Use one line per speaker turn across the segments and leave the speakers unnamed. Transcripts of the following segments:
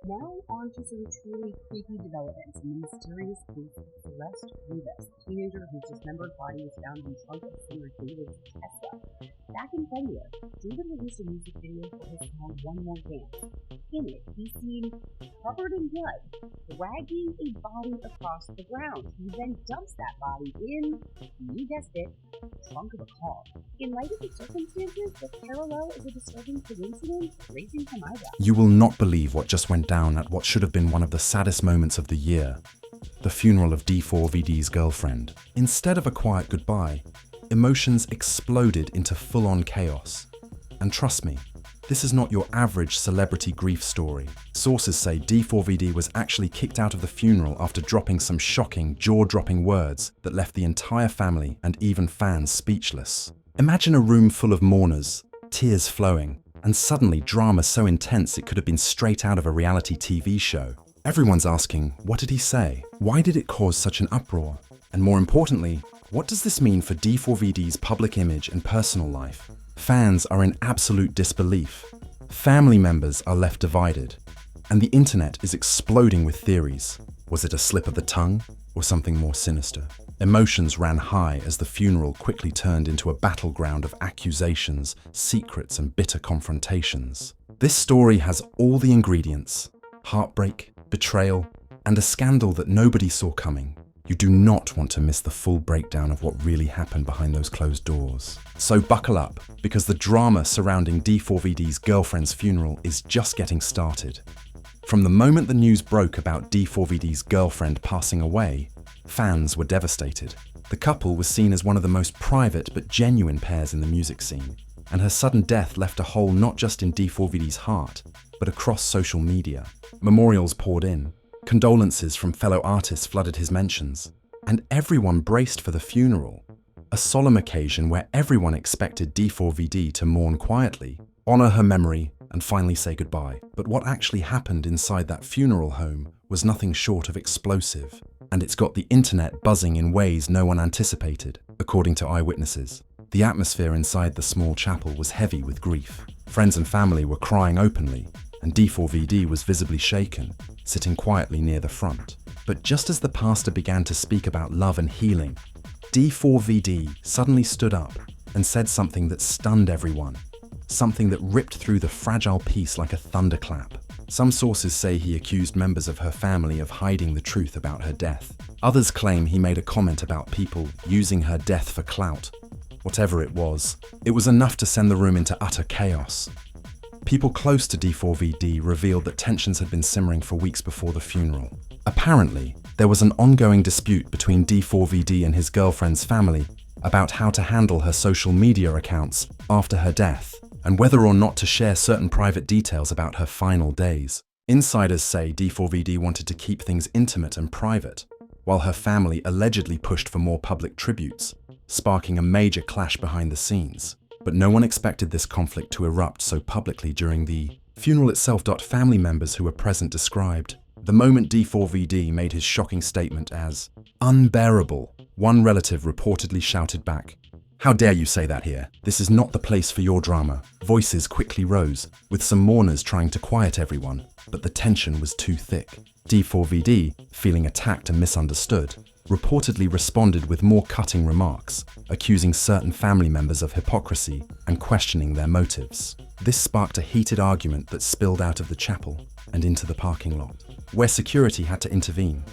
Now on to some truly creepy developments in the mysterious case of Celeste Rivas, a teenager whose dismembered body was found in the trunk of singer David's Tesla. Back in February, David released a music video for his song One More Dance. In it, he's seen covered in blood, dragging a body across the ground. He then dumps that body in, you guessed it, the trunk of a car. In light of the circumstances, the parallel is a disturbing coincidence raising some eyebrows.
You will not believe what just went down at what should have been one of the saddest moments of the year, the funeral of D4vd's girlfriend. Instead of a quiet goodbye, emotions exploded into full-on chaos. And trust me, this is not your average celebrity grief story. Sources say D4vd was actually kicked out of the funeral after dropping some shocking, jaw-dropping words that left the entire family and even fans speechless. Imagine a room full of mourners, tears flowing, and suddenly drama so intense it could have been straight out of a reality TV show. Everyone's asking, what did he say? Why did it cause such an uproar? And more importantly, what does this mean for D4vd's public image and personal life? Fans are in absolute disbelief. Family members are left divided. And the internet is exploding with theories. Was it a slip of the tongue or something more sinister? Emotions ran high as the funeral quickly turned into a battleground of accusations, secrets, and bitter confrontations. This story has all the ingredients: heartbreak, betrayal, and a scandal that nobody saw coming. You do not want to miss the full breakdown of what really happened behind those closed doors. So buckle up, because the drama surrounding D4vd's girlfriend's funeral is just getting started. From the moment the news broke about D4vd's girlfriend passing away, fans were devastated. The couple was seen as one of the most private but genuine pairs in the music scene, and her sudden death left a hole not just in D4vd's heart, but across social media. Memorials poured in, condolences from fellow artists flooded his mentions, and everyone braced for the funeral, a solemn occasion where everyone expected D4vd to mourn quietly, honor her memory, and finally say goodbye. But what actually happened inside that funeral home was nothing short of explosive, and it's got the internet buzzing in ways no one anticipated, according to eyewitnesses. The atmosphere inside the small chapel was heavy with grief. Friends and family were crying openly, and D4vd was visibly shaken, sitting quietly near the front. But just as the pastor began to speak about love and healing, D4vd suddenly stood up and said something that stunned everyone, something that ripped through the fragile peace like a thunderclap. Some sources say he accused members of her family of hiding the truth about her death. Others claim he made a comment about people using her death for clout. Whatever it was enough to send the room into utter chaos. People close to D4vd revealed that tensions had been simmering for weeks before the funeral. Apparently, there was an ongoing dispute between D4vd and his girlfriend's family about how to handle her social media accounts after her death, and whether or not to share certain private details about her final days. Insiders say D4vd wanted to keep things intimate and private, while her family allegedly pushed for more public tributes, sparking a major clash behind the scenes. But no one expected this conflict to erupt so publicly during the funeral itself. Family members who were present described the moment D4vd made his shocking statement as unbearable. One relative reportedly shouted back, "How dare you say that here? This is not the place for your drama." Voices quickly rose, with some mourners trying to quiet everyone, but the tension was too thick. D4vd, feeling attacked and misunderstood, reportedly responded with more cutting remarks, accusing certain family members of hypocrisy and questioning their motives. This sparked a heated argument that spilled out of the chapel and into the parking lot, where security had to intervene.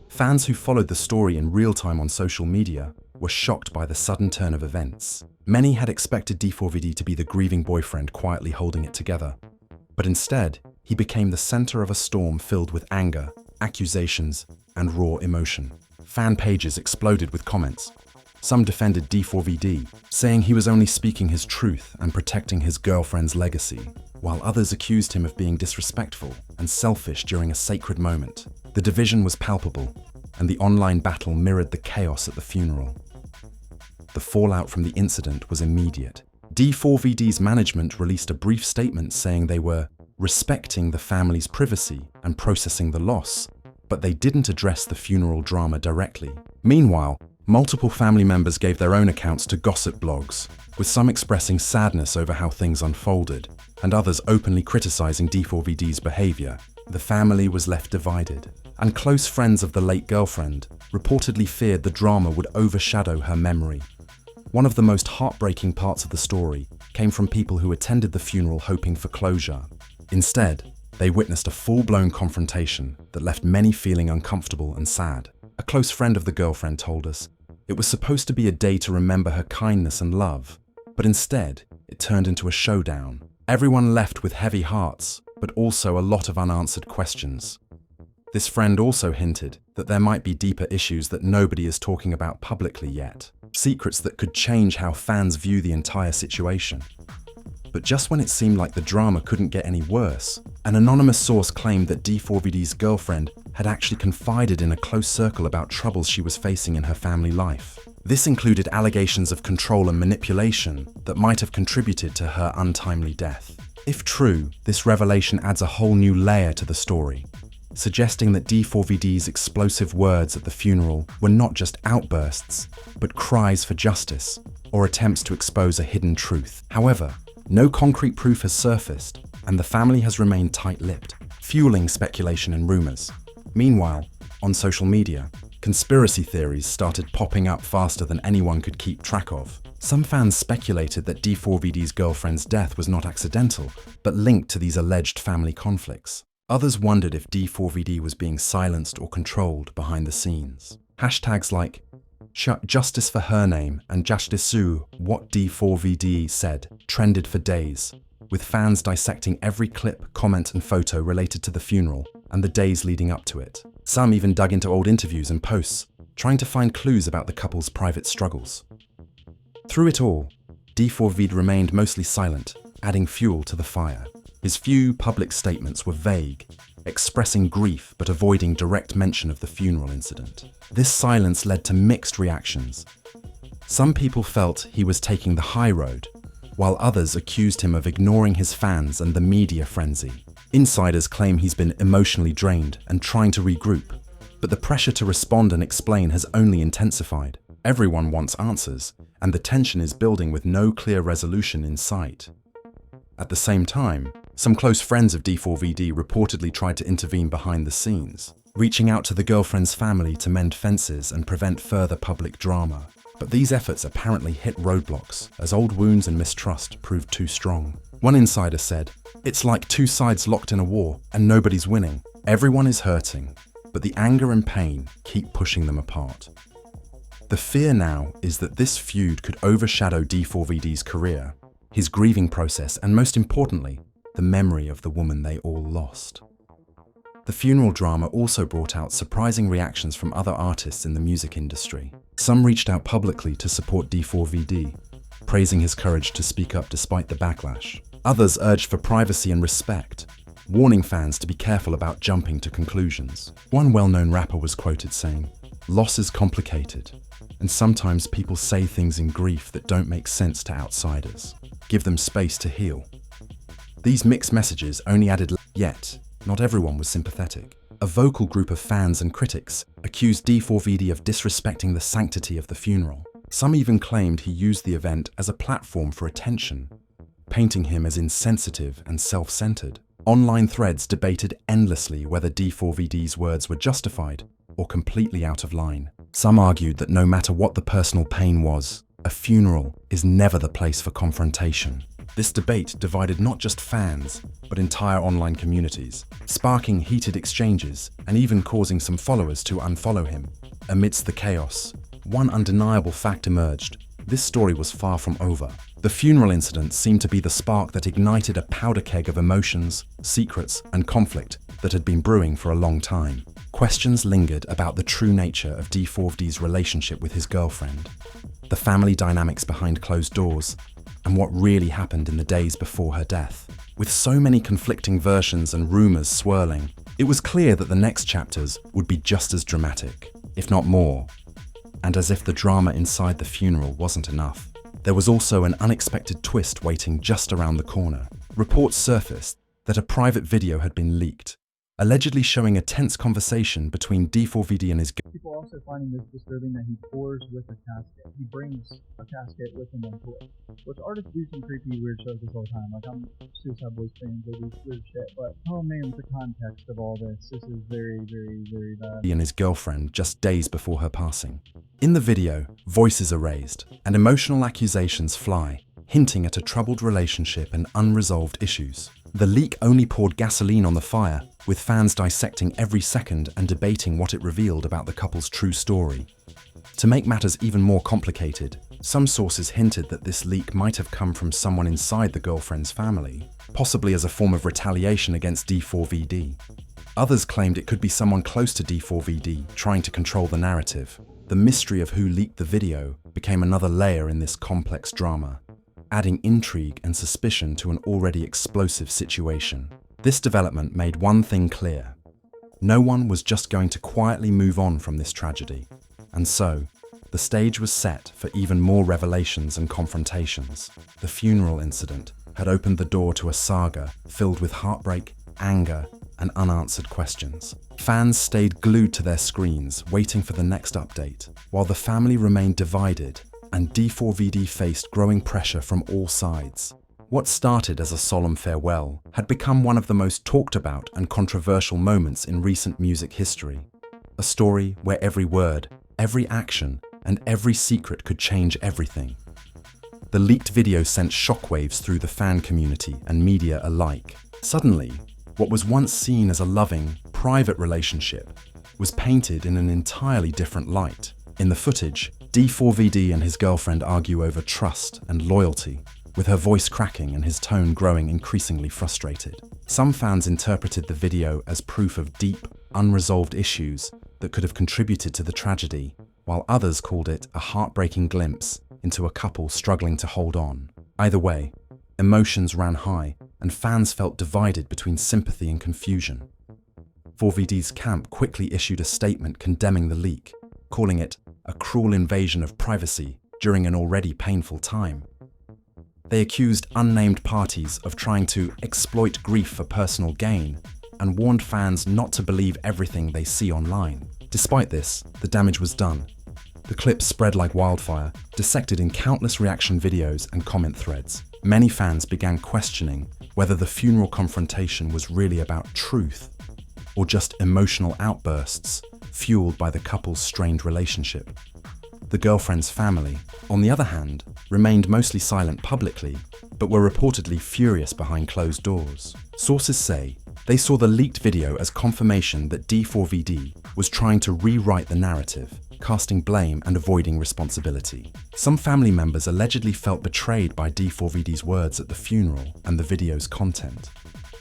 Fans who followed the story in real time on social media were shocked by the sudden turn of events. Many had expected D4vd to be the grieving boyfriend quietly holding it together, but instead, he became the center of a storm filled with anger, accusations, and raw emotion. Fan pages exploded with comments. Some defended D4vd, saying he was only speaking his truth and protecting his girlfriend's legacy, while others accused him of being disrespectful and selfish during a sacred moment. The division was palpable, and the online battle mirrored the chaos at the funeral. The fallout from the incident was immediate. D4vd's management released a brief statement saying they were respecting the family's privacy and processing the loss, but they didn't address the funeral drama directly. Meanwhile, multiple family members gave their own accounts to gossip blogs, with some expressing sadness over how things unfolded. and others openly criticizing D4vd's behavior. The family was left divided, and close friends of the late girlfriend reportedly feared the drama would overshadow her memory. One of the most heartbreaking parts of the story came from people who attended the funeral hoping for closure. Instead, they witnessed a full-blown confrontation that left many feeling uncomfortable and sad. A close friend of the girlfriend told us, "It was supposed to be a day to remember her kindness and love, but instead, it turned into a showdown. Everyone left with heavy hearts, but also a lot of unanswered questions." This friend also hinted that there might be deeper issues that nobody is talking about publicly yet, secrets that could change how fans view the entire situation. But just when it seemed like the drama couldn't get any worse, an anonymous source claimed that D4vd's girlfriend had actually confided in a close circle about troubles she was facing in her family life. This included allegations of control and manipulation that might have contributed to her untimely death. If true, this revelation adds a whole new layer to the story, suggesting that D4vd's explosive words at the funeral were not just outbursts, but cries for justice or attempts to expose a hidden truth. However, no concrete proof has surfaced, and the family has remained tight-lipped, fueling speculation and rumors. Meanwhile, on social media, conspiracy theories started popping up faster than anyone could keep track of. Some fans speculated that D4vd's girlfriend's death was not accidental, but linked to these alleged family conflicts. Others wondered if D4vd was being silenced or controlled behind the scenes. Hashtags like Justice for her name and Justisu what D4vd said trended for days, with fans dissecting every clip, comment and photo related to the funeral and the days leading up to it. Some even dug into old interviews and posts, trying to find clues about the couple's private struggles. Through it all, D4vd remained mostly silent, adding fuel to the fire. His few public statements were vague, expressing grief but avoiding direct mention of the funeral incident. This silence led to mixed reactions. Some people felt he was taking the high road, while others accused him of ignoring his fans and the media frenzy. Insiders claim he's been emotionally drained and trying to regroup, but the pressure to respond and explain has only intensified. Everyone wants answers, and the tension is building with no clear resolution in sight. At the same time, some close friends of D4vd reportedly tried to intervene behind the scenes, reaching out to the girlfriend's family to mend fences and prevent further public drama. But these efforts apparently hit roadblocks, as old wounds and mistrust proved too strong. One insider said, "It's like two sides locked in a war, and nobody's winning. Everyone is hurting, but the anger and pain keep pushing them apart." The fear now is that this feud could overshadow D4vd's career, his grieving process, and most importantly, the memory of the woman they all lost. The funeral drama also brought out surprising reactions from other artists in the music industry. Some reached out publicly to support D4vd, praising his courage to speak up despite the backlash. Others urged for privacy and respect, warning fans to be careful about jumping to conclusions. One well-known rapper was quoted saying, "Loss is complicated, and sometimes people say things in grief that don't make sense to outsiders. Give them space to heal." These mixed messages only added, yet not everyone was sympathetic. A vocal group of fans and critics accused D4vd of disrespecting the sanctity of the funeral. Some even claimed he used the event as a platform for attention, painting him as insensitive and self-centered. Online threads debated endlessly whether D4vd's words were justified or completely out of line. Some argued that no matter what the personal pain was, a funeral is never the place for confrontation. This debate divided not just fans, but entire online communities, sparking heated exchanges and even causing some followers to unfollow him. Amidst the chaos, one undeniable fact emerged: this story was far from over. The funeral incident seemed to be the spark that ignited a powder keg of emotions, secrets, and conflict that had been brewing for a long time. Questions lingered about the true nature of D4vd's relationship with his girlfriend, the family dynamics behind closed doors, and what really happened in the days before her death. With so many conflicting versions and rumors swirling, it was clear that the next chapters would be just as dramatic, if not more. And as if the drama inside the funeral wasn't enough, there was also an unexpected twist waiting just around the corner. Reports surfaced that a private video had been leaked, allegedly showing a tense conversation between D4vd and his
People are also finding this disturbing that he tours with a casket. He brings a casket with him on tour. Which artists do some creepy, weird shows this whole time. Like, I'm Suicide Boys fans, they do weird shit. But, oh man, with the context of all this is very, very, very bad.
And his girlfriend just days before her passing. In the video, voices are raised and emotional accusations fly, hinting at a troubled relationship and unresolved issues. The leak only poured gasoline on the fire, with fans dissecting every second and debating what it revealed about the couple's true story. To make matters even more complicated, some sources hinted that this leak might have come from someone inside the girlfriend's family, possibly as a form of retaliation against D4vd. Others claimed it could be someone close to D4vd trying to control the narrative. The mystery of who leaked the video became another layer in this complex drama, adding intrigue and suspicion to an already explosive situation. This development made one thing clear. No one was just going to quietly move on from this tragedy. And so, the stage was set for even more revelations and confrontations. The funeral incident had opened the door to a saga filled with heartbreak, anger, and unanswered questions. Fans stayed glued to their screens, waiting for the next update, while the family remained divided and D4vd faced growing pressure from all sides. What started as a solemn farewell had become one of the most talked about and controversial moments in recent music history. A story where every word, every action, and every secret could change everything. The leaked video sent shockwaves through the fan community and media alike. Suddenly, what was once seen as a loving, private relationship was painted in an entirely different light. In the footage, D4vd and his girlfriend argue over trust and loyalty, with her voice cracking and his tone growing increasingly frustrated. Some fans interpreted the video as proof of deep, unresolved issues that could have contributed to the tragedy, while others called it a heartbreaking glimpse into a couple struggling to hold on. Either way, emotions ran high, and fans felt divided between sympathy and confusion. 4vd's camp quickly issued a statement condemning the leak, calling it a cruel invasion of privacy during an already painful time. They accused unnamed parties of trying to exploit grief for personal gain and warned fans not to believe everything they see online. Despite this, the damage was done. The clip spread like wildfire, dissected in countless reaction videos and comment threads. Many fans began questioning whether the funeral confrontation was really about truth or just emotional outbursts fueled by the couple's strained relationship. The girlfriend's family, on the other hand, remained mostly silent publicly, but were reportedly furious behind closed doors. Sources say they saw the leaked video as confirmation that D4vd was trying to rewrite the narrative, casting blame and avoiding responsibility. Some family members allegedly felt betrayed by D4vd's words at the funeral and the video's content,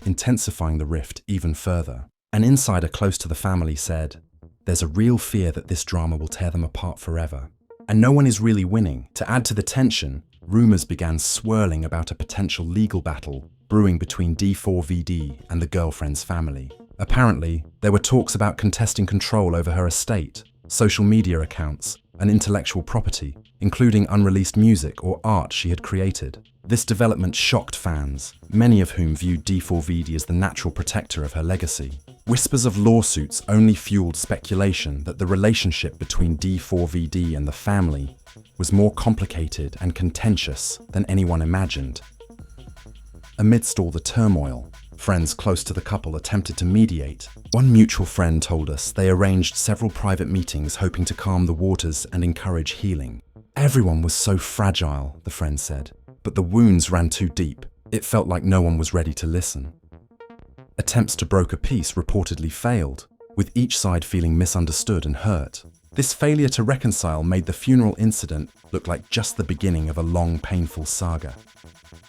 intensifying the rift even further. An insider close to the family said, "There's a real fear that this drama will tear them apart forever. And no one is really winning." To add to the tension, rumors began swirling about a potential legal battle brewing between D4vd and the girlfriend's family. Apparently, there were talks about contesting control over her estate, social media accounts, and intellectual property, including unreleased music or art she had created. This development shocked fans, many of whom viewed D4vd as the natural protector of her legacy. Whispers of lawsuits only fueled speculation that the relationship between D4vd and the family was more complicated and contentious than anyone imagined. Amidst all the turmoil, friends close to the couple attempted to mediate. One mutual friend told us they arranged several private meetings hoping to calm the waters and encourage healing. "Everyone was so fragile," the friend said, "but the wounds ran too deep. It felt like no one was ready to listen." Attempts to broker peace reportedly failed, with each side feeling misunderstood and hurt. This failure to reconcile made the funeral incident look like just the beginning of a long, painful saga.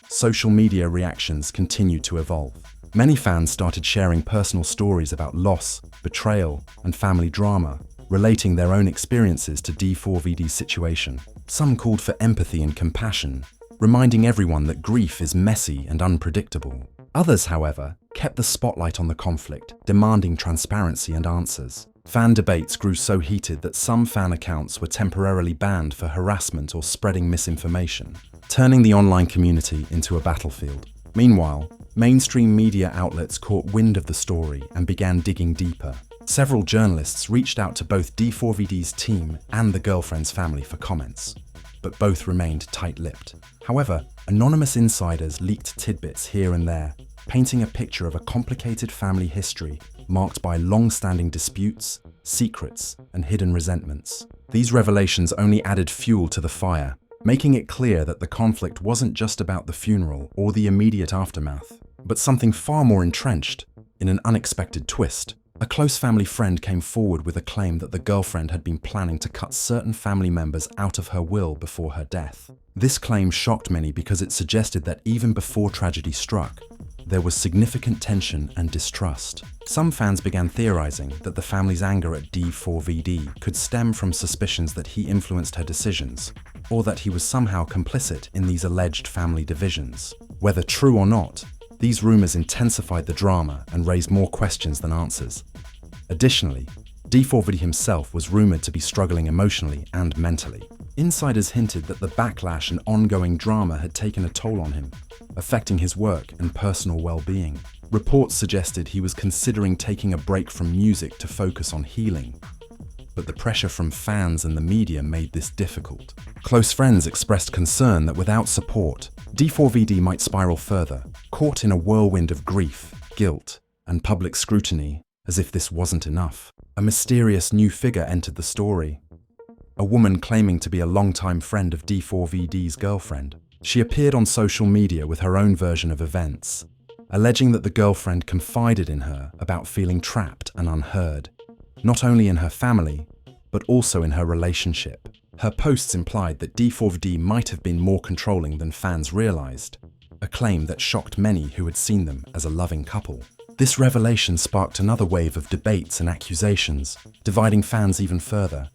Social media reactions continued to evolve. Many fans started sharing personal stories about loss, betrayal, and family drama, relating their own experiences to D4vd's situation. Some called for empathy and compassion, reminding everyone that grief is messy and unpredictable. Others, however, kept the spotlight on the conflict, demanding transparency and answers. Fan debates grew so heated that some fan accounts were temporarily banned for harassment or spreading misinformation, turning the online community into a battlefield. Meanwhile, mainstream media outlets caught wind of the story and began digging deeper. Several journalists reached out to both D4vd's team and the girlfriend's family for comments, but both remained tight-lipped. However, anonymous insiders leaked tidbits here and there, painting a picture of a complicated family history marked by long-standing disputes, secrets, and hidden resentments. These revelations only added fuel to the fire, making it clear that the conflict wasn't just about the funeral or the immediate aftermath, but something far more entrenched. In an unexpected twist, a close family friend came forward with a claim that the girlfriend had been planning to cut certain family members out of her will before her death. This claim shocked many because it suggested that even before tragedy struck, there was significant tension and distrust. Some fans began theorizing that the family's anger at D4vd could stem from suspicions that he influenced her decisions, or that he was somehow complicit in these alleged family divisions. Whether true or not, these rumors intensified the drama and raised more questions than answers. Additionally, D4vd himself was rumored to be struggling emotionally and mentally. Insiders hinted that the backlash and ongoing drama had taken a toll on him, affecting his work and personal well-being. Reports suggested he was considering taking a break from music to focus on healing, but the pressure from fans and the media made this difficult. Close friends expressed concern that without support, D4vd might spiral further, caught in a whirlwind of grief, guilt, and public scrutiny. As if this wasn't enough, a mysterious new figure entered the story. A woman claiming to be a longtime friend of D4vd's girlfriend. She appeared on social media with her own version of events, alleging that the girlfriend confided in her about feeling trapped and unheard, not only in her family, but also in her relationship. Her posts implied that D4vd might have been more controlling than fans realized, a claim that shocked many who had seen them as a loving couple. This revelation sparked another wave of debates and accusations, dividing fans even further.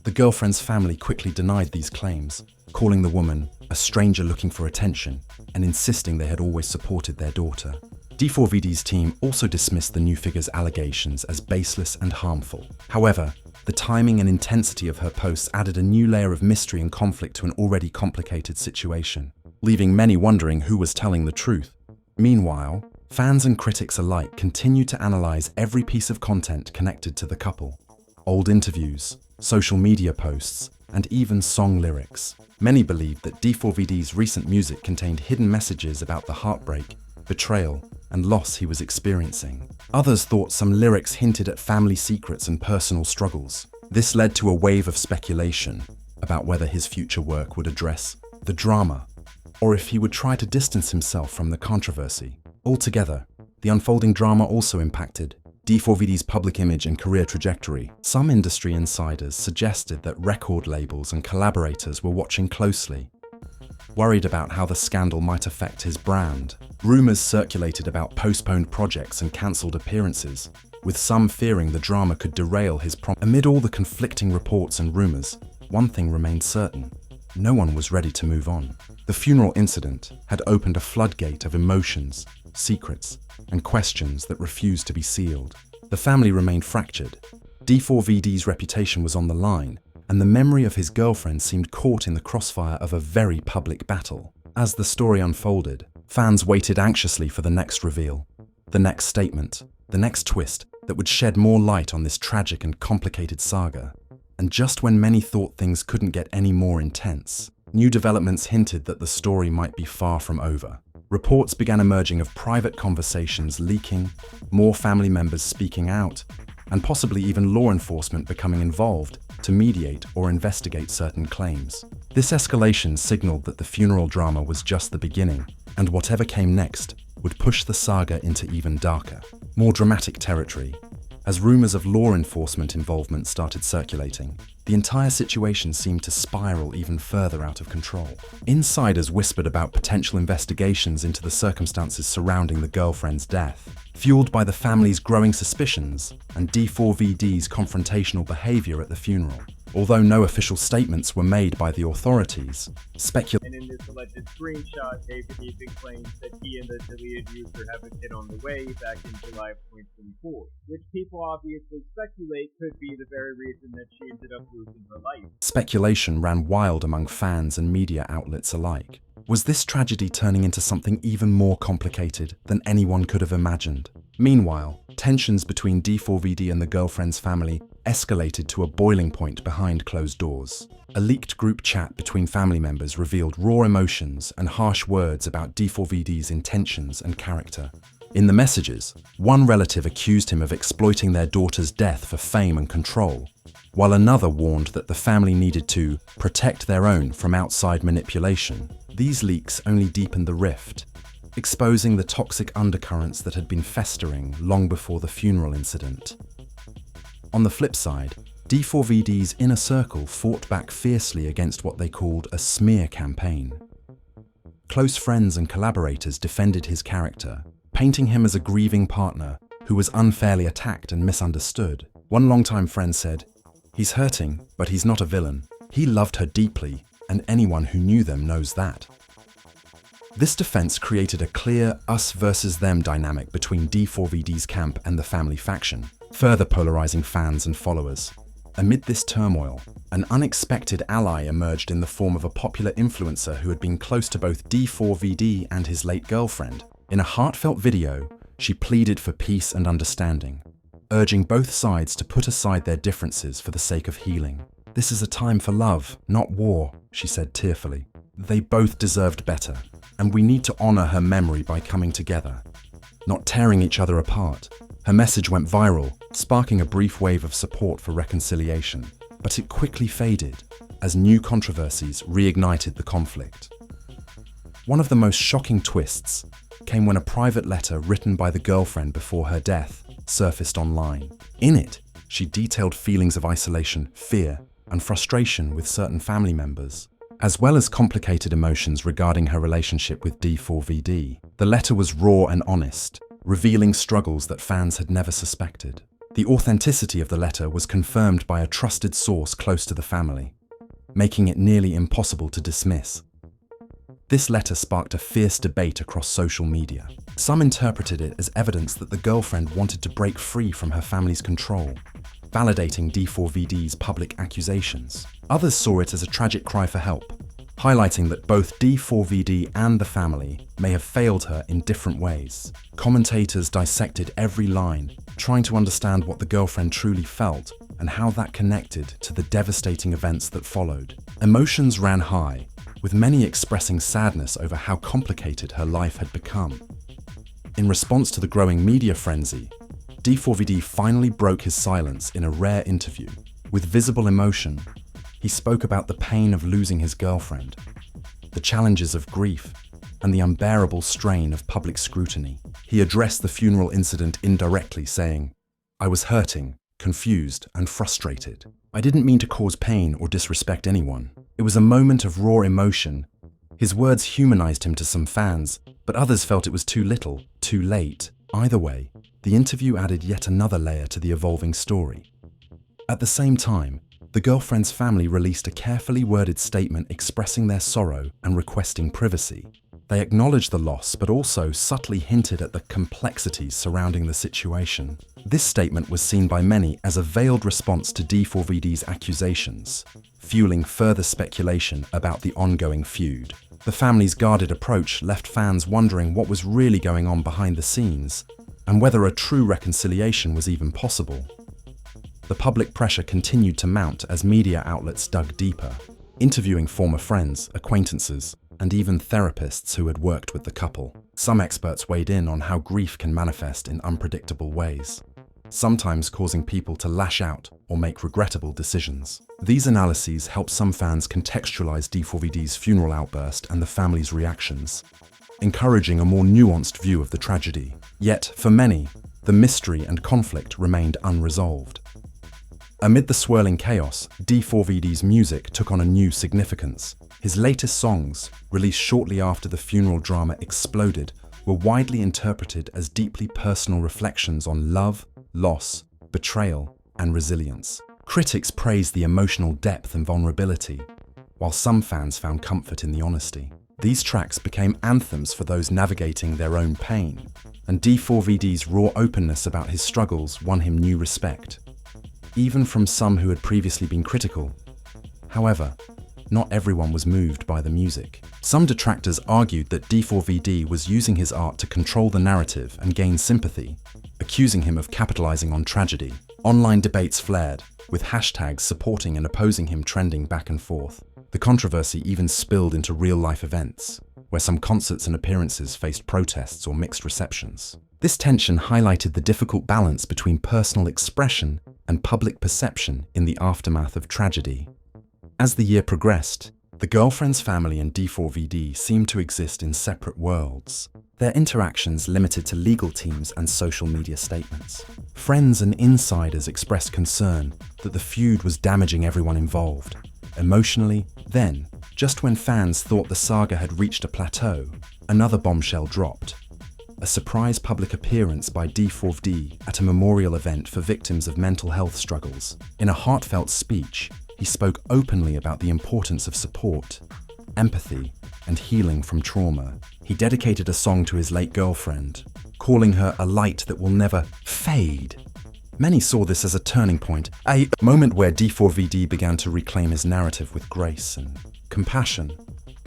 The girlfriend's family quickly denied these claims, calling the woman a stranger looking for attention and insisting they had always supported their daughter. D4vd's team also dismissed the new figure's allegations as baseless and harmful. However, the timing and intensity of her posts added a new layer of mystery and conflict to an already complicated situation, leaving many wondering who was telling the truth. Meanwhile, fans and critics alike continued to analyze every piece of content connected to the couple. Old interviews, social media posts, and even song lyrics. Many believed that D4vd's recent music contained hidden messages about the heartbreak, betrayal, and loss he was experiencing. Others thought some lyrics hinted at family secrets and personal struggles. This led to a wave of speculation about whether his future work would address the drama, or if he would try to distance himself from the controversy. Altogether, the unfolding drama also impacted D4vd's public image and career trajectory. Some industry insiders suggested that record labels and collaborators were watching closely, worried about how the scandal might affect his brand. Rumors circulated about postponed projects and cancelled appearances, with some fearing the drama could derail his Amid all the conflicting reports and rumors, one thing remained certain: no one was ready to move on. The funeral incident had opened a floodgate of emotions, secrets, and questions that refused to be sealed. The family remained fractured. D4vd's reputation was on the line, and the memory of his girlfriend seemed caught in the crossfire of a very public battle. As the story unfolded, fans waited anxiously for the next reveal, the next statement, the next twist that would shed more light on this tragic and complicated saga. And just when many thought things couldn't get any more intense, new developments hinted that the story might be far from over. Reports began emerging of private conversations leaking, more family members speaking out, and possibly even law enforcement becoming involved to mediate or investigate certain claims. This escalation signaled that the funeral drama was just the beginning, and whatever came next would push the saga into even darker, more dramatic territory. As rumors of law enforcement involvement started circulating, the entire situation seemed to spiral even further out of control. Insiders whispered about potential investigations into the circumstances surrounding the girlfriend's death, fueled by the family's growing suspicions and D4vd's confrontational behavior at the funeral. Although no official statements were made by the authorities,
And in this alleged screenshot, David even claims that he and the deleted user have a kid on the way back in July of 2024, which people obviously speculate could be the very reason that she ended up losing her life.
Speculation ran wild among fans and media outlets alike. Was this tragedy turning into something even more complicated than anyone could have imagined? Meanwhile, tensions between D4vd and the girlfriend's family escalated to a boiling point behind closed doors. A leaked group chat between family members revealed raw emotions and harsh words about D4vd's intentions and character. In the messages, one relative accused him of exploiting their daughter's death for fame and control, while another warned that the family needed to protect their own from outside manipulation. These leaks only deepened the rift, exposing the toxic undercurrents that had been festering long before the funeral incident. On the flip side, D4vd's inner circle fought back fiercely against what they called a smear campaign. Close friends and collaborators defended his character, painting him as a grieving partner who was unfairly attacked and misunderstood. One longtime friend said, "He's hurting, but he's not a villain. He loved her deeply, and anyone who knew them knows that." This defense created a clear us versus them dynamic between D4vd's camp and the family faction, further polarizing fans and followers. Amid this turmoil, an unexpected ally emerged in the form of a popular influencer who had been close to both D4vd and his late girlfriend. In a heartfelt video, she pleaded for peace and understanding, urging both sides to put aside their differences for the sake of healing. "This is a time for love, not war," she said tearfully. "They both deserved better, and we need to honor her memory by coming together, not tearing each other apart." Her message went viral, sparking a brief wave of support for reconciliation, but it quickly faded as new controversies reignited the conflict. One of the most shocking twists came when a private letter written by the girlfriend before her death surfaced online. In it, she detailed feelings of isolation, fear, and frustration with certain family members, as well as complicated emotions regarding her relationship with D4vd. The letter was raw and honest, revealing struggles that fans had never suspected. The authenticity of the letter was confirmed by a trusted source close to the family, making it nearly impossible to dismiss. This letter sparked a fierce debate across social media. Some interpreted it as evidence that the girlfriend wanted to break free from her family's control, validating D4vd's public accusations. Others saw it as a tragic cry for help, highlighting that both D4vd and the family may have failed her in different ways. Commentators dissected every line, trying to understand what the girlfriend truly felt and how that connected to the devastating events that followed. Emotions ran high, with many expressing sadness over how complicated her life had become. In response to the growing media frenzy, D4vd finally broke his silence in a rare interview. With visible emotion, he spoke about the pain of losing his girlfriend, the challenges of grief, and the unbearable strain of public scrutiny. He addressed the funeral incident indirectly, saying, "I was hurting, confused, and frustrated. I didn't mean to cause pain or disrespect anyone. It was a moment of raw emotion." His words humanized him to some fans, but others felt it was too little, too late. Either way, the interview added yet another layer to the evolving story. At the same time, the girlfriend's family released a carefully worded statement expressing their sorrow and requesting privacy. They acknowledged the loss, but also subtly hinted at the complexities surrounding the situation. This statement was seen by many as a veiled response to D4vd's accusations, fueling further speculation about the ongoing feud. The family's guarded approach left fans wondering what was really going on behind the scenes, and whether a true reconciliation was even possible. The public pressure continued to mount as media outlets dug deeper, interviewing former friends, acquaintances, and even therapists who had worked with the couple. Some experts weighed in on how grief can manifest in unpredictable ways, sometimes causing people to lash out or make regrettable decisions. These analyses helped some fans contextualize D4vd's funeral outburst and the family's reactions, encouraging a more nuanced view of the tragedy. Yet, for many, the mystery and conflict remained unresolved. Amid the swirling chaos, D4vd's music took on a new significance. His latest songs, released shortly after the funeral drama exploded, were widely interpreted as deeply personal reflections on love, loss, betrayal, and resilience. Critics praised the emotional depth and vulnerability, while some fans found comfort in the honesty. These tracks became anthems for those navigating their own pain, and D4vd's raw openness about his struggles won him new respect, even from some who had previously been critical. However, not everyone was moved by the music. Some detractors argued that D4vd was using his art to control the narrative and gain sympathy, accusing him of capitalizing on tragedy. Online debates flared, with hashtags supporting and opposing him trending back and forth. The controversy even spilled into real-life events, where some concerts and appearances faced protests or mixed receptions. This tension highlighted the difficult balance between personal expression and public perception in the aftermath of tragedy. As the year progressed, the girlfriend's family and D4vd seemed to exist in separate worlds, their interactions limited to legal teams and social media statements. Friends and insiders expressed concern that the feud was damaging everyone involved. Emotionally, then, just when fans thought the saga had reached a plateau, another bombshell dropped. A surprise public appearance by D4vd at a memorial event for victims of mental health struggles. In a heartfelt speech, he spoke openly about the importance of support, empathy, and healing from trauma. He dedicated a song to his late girlfriend, calling her a light that will never fade. Many saw this as a turning point, a moment where D4vd began to reclaim his narrative with grace and compassion.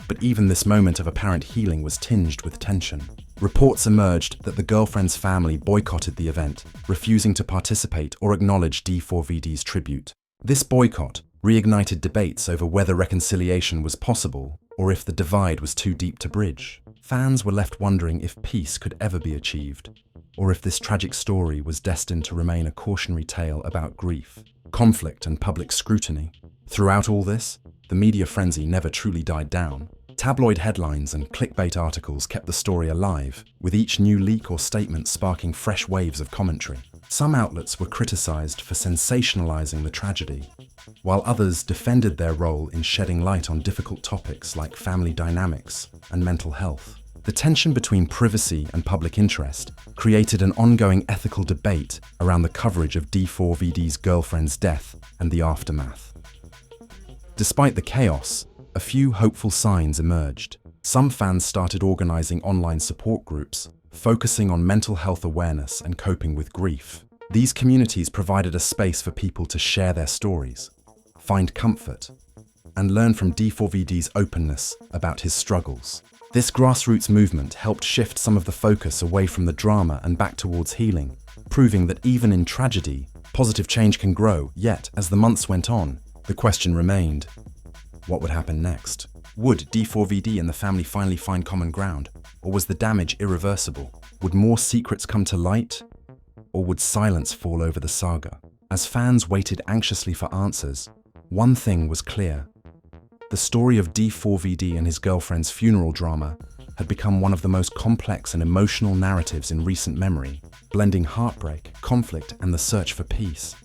But even this moment of apparent healing was tinged with tension. Reports emerged that the girlfriend's family boycotted the event, refusing to participate or acknowledge D4vd's tribute. This boycott reignited debates over whether reconciliation was possible or if the divide was too deep to bridge. Fans were left wondering if peace could ever be achieved, or if this tragic story was destined to remain a cautionary tale about grief, conflict, and public scrutiny. Throughout all this, the media frenzy never truly died down. Tabloid headlines and clickbait articles kept the story alive, with each new leak or statement sparking fresh waves of commentary. Some outlets were criticized for sensationalizing the tragedy, while others defended their role in shedding light on difficult topics like family dynamics and mental health. The tension between privacy and public interest created an ongoing ethical debate around the coverage of D4vd's girlfriend's death and the aftermath. Despite the chaos, a few hopeful signs emerged. Some fans started organizing online support groups, focusing on mental health awareness and coping with grief. These communities provided a space for people to share their stories, find comfort, and learn from D4vd's openness about his struggles. This grassroots movement helped shift some of the focus away from the drama and back towards healing, proving that even in tragedy, positive change can grow. Yet, as the months went on, the question remained: what would happen next? Would D4vd and the family finally find common ground? Or was the damage irreversible? Would more secrets come to light? Or would silence fall over the saga? As fans waited anxiously for answers, one thing was clear. The story of D4vd and his girlfriend's funeral drama had become one of the most complex and emotional narratives in recent memory, blending heartbreak, conflict, and the search for peace.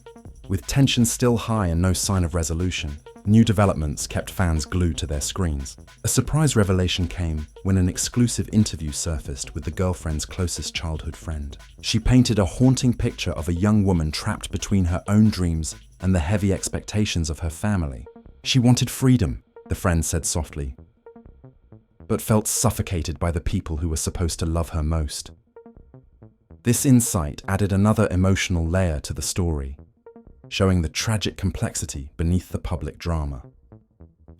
With tension still high and no sign of resolution, new developments kept fans glued to their screens. A surprise revelation came when an exclusive interview surfaced with the girlfriend's closest childhood friend. She painted a haunting picture of a young woman trapped between her own dreams and the heavy expectations of her family. She wanted freedom, the friend said softly, but felt suffocated by the people who were supposed to love her most. This insight added another emotional layer to the story, showing the tragic complexity beneath the public drama.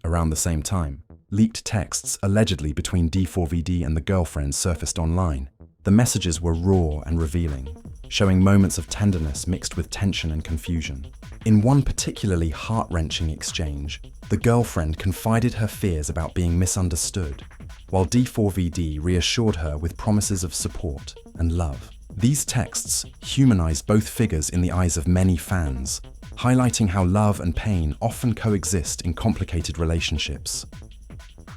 Around the same time, leaked texts allegedly between D4vd and the girlfriend surfaced online. The messages were raw and revealing, showing moments of tenderness mixed with tension and confusion. In one particularly heart-wrenching exchange, the girlfriend confided her fears about being misunderstood, while D4vd reassured her with promises of support and love. These texts humanized both figures in the eyes of many fans, highlighting how love and pain often coexist in complicated relationships.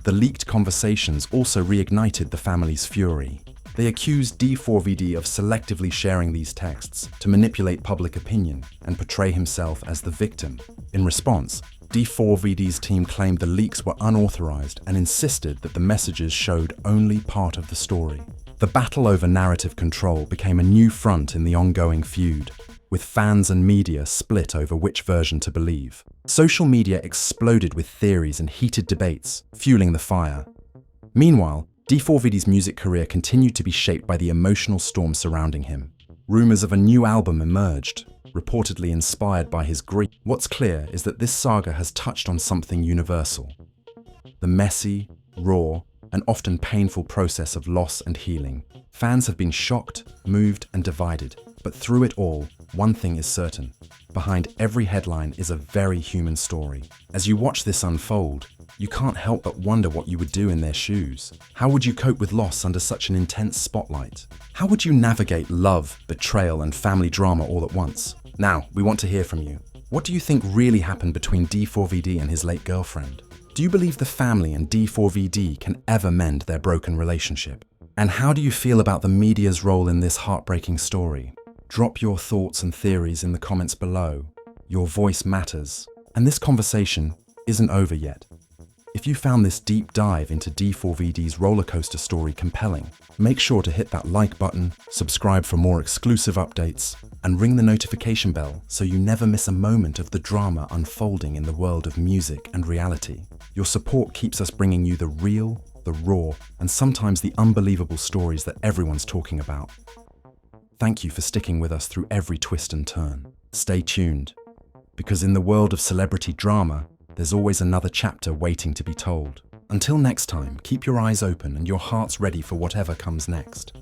The leaked conversations also reignited the family's fury. They accused D4vd of selectively sharing these texts to manipulate public opinion and portray himself as the victim. In response, D4vd's team claimed the leaks were unauthorized and insisted that the messages showed only part of the story. The battle over narrative control became a new front in the ongoing feud, with fans and media split over which version to believe. Social media exploded with theories and heated debates, fueling the fire. Meanwhile, D4vd's music career continued to be shaped by the emotional storm surrounding him. Rumors of a new album emerged, reportedly inspired by his grief. What's clear is that this saga has touched on something universal: the messy, raw, and often painful process of loss and healing. Fans have been shocked, moved, and divided. But through it all, one thing is certain. Behind every headline is a very human story. As you watch this unfold, you can't help but wonder what you would do in their shoes. How would you cope with loss under such an intense spotlight? How would you navigate love, betrayal, and family drama all at once? Now, we want to hear from you. What do you think really happened between D4vd and his late girlfriend? Do you believe the family and D4vd can ever mend their broken relationship? And how do you feel about the media's role in this heartbreaking story? Drop your thoughts and theories in the comments below. Your voice matters. And this conversation isn't over yet. If you found this deep dive into D4vd's rollercoaster story compelling, make sure to hit that like button, subscribe for more exclusive updates, and ring the notification bell so you never miss a moment of the drama unfolding in the world of music and reality. Your support keeps us bringing you the real, the raw, and sometimes the unbelievable stories that everyone's talking about. Thank you for sticking with us through every twist and turn. Stay tuned, because in the world of celebrity drama, there's always another chapter waiting to be told. Until next time, keep your eyes open and your hearts ready for whatever comes next.